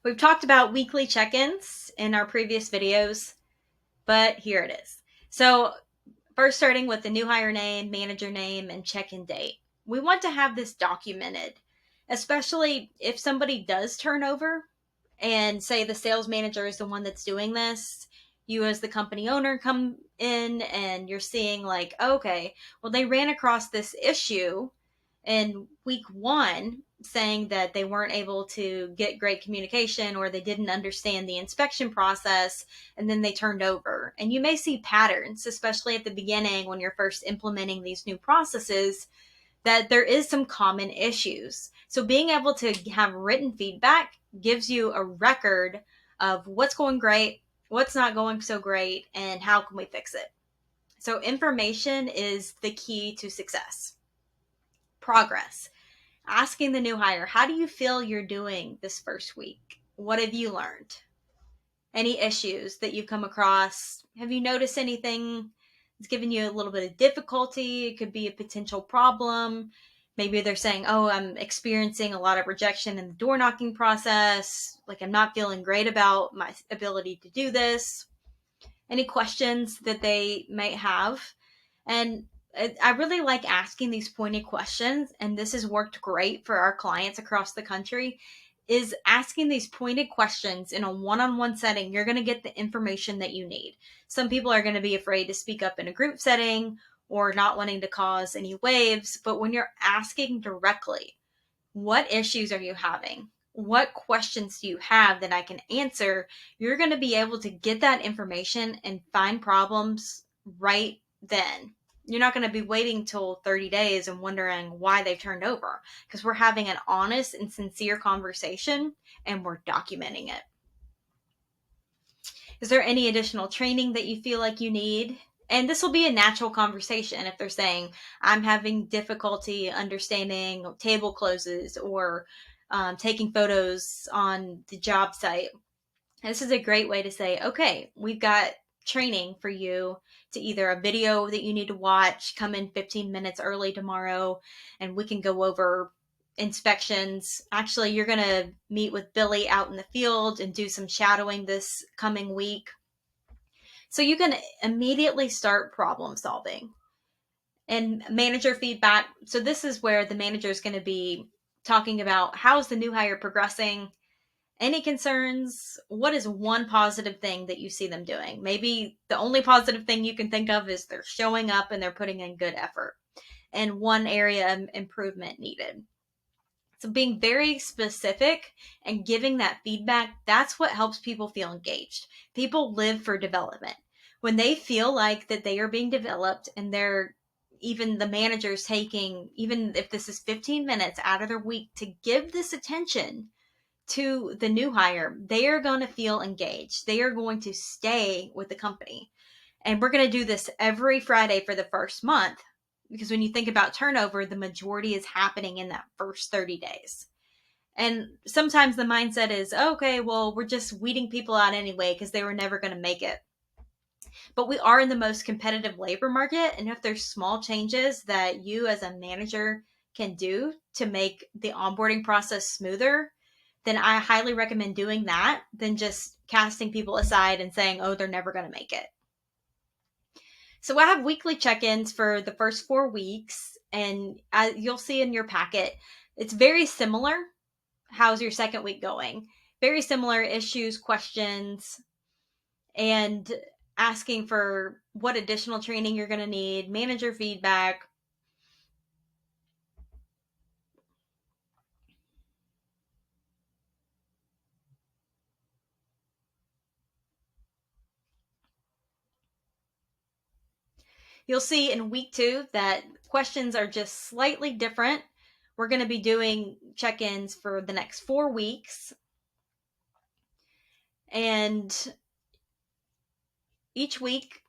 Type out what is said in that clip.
We've talked about weekly check-ins in our previous videos, but here it is. So first, starting with the new hire name, manager name, and check-in date. We want to have this documented, especially if somebody does turn over and say the sales manager is the one that's doing this. You as the company owner come in and you're seeing like, okay, well, they ran across this issue in week one saying that they weren't able to get great communication or they didn't understand the inspection process, and then they turned over. And you may see patterns, especially at the beginning when you're first implementing these new processes, that there is some common issues. So being able to have written feedback gives you a record of what's going great, what's not going so great, and how can we fix it. So information is the key to success. Progress. Asking the new hire, how do you feel you're doing this first week? What have you learned? Any issues that you've come across? Have you noticed anything that's given you a little bit of difficulty? It could be a potential problem. Maybe they're saying, oh, I'm experiencing a lot of rejection in the door knocking process. Like, I'm not feeling great about my ability to do this. Any questions that they might have. And I really like asking these pointed questions, and this has worked great for our clients across the country, is asking these pointed questions in a one-on-one setting. You're going to get the information that you need. Some people are going to be afraid to speak up in a group setting or not wanting to cause any waves, but when you're asking directly, what issues are you having? What questions do you have that I can answer? You're going to be able to get that information and find problems right then. You're not going to be waiting till 30 days and wondering why they've turned over, because we're having an honest and sincere conversation and we're documenting it. Is there any additional training that you feel like you need? And this will be a natural conversation if they're saying, I'm having difficulty understanding table closes or taking photos on the job site. And this is a great way to say, okay, we've got training for you to either a video that you need to watch, come in 15 minutes early tomorrow, and we can go over inspections. Actually, you're going to meet with Billy out in the field and do some shadowing this coming week. So you can immediately start problem solving. And manager feedback. So this is where the manager is going to be talking about how's the new hire progressing, any concerns, what is one positive thing that you see them doing. Maybe the only positive thing you can think of is they're showing up and they're putting in good effort, and one area of improvement needed. So being very specific and giving that feedback, that's what helps people feel engaged. People live for development. When they feel like that they are being developed and they're, even the manager's taking, even if this is 15 minutes out of their week to give this attention to the new hire, they are going to feel engaged. They are going to stay with the company. And we're going to do this every Friday for the first month, because when you think about turnover, the majority is happening in that first 30 days. And sometimes the mindset is, okay, well, we're just weeding people out anyway because they were never going to make it. But we are in the most competitive labor market. And if there's small changes that you as a manager can do to make the onboarding process smoother, then I highly recommend doing that than just casting people aside and saying, oh, they're never going to make it. So I have weekly check-ins for the first 4 weeks, and you'll see in your packet, it's very similar. How's your second week going? Very similar issues, questions, and asking for what additional training you're going to need, manager feedback. You'll see in week 2 that questions are just slightly different. We're going to be doing check-ins for the next 4 weeks. And each week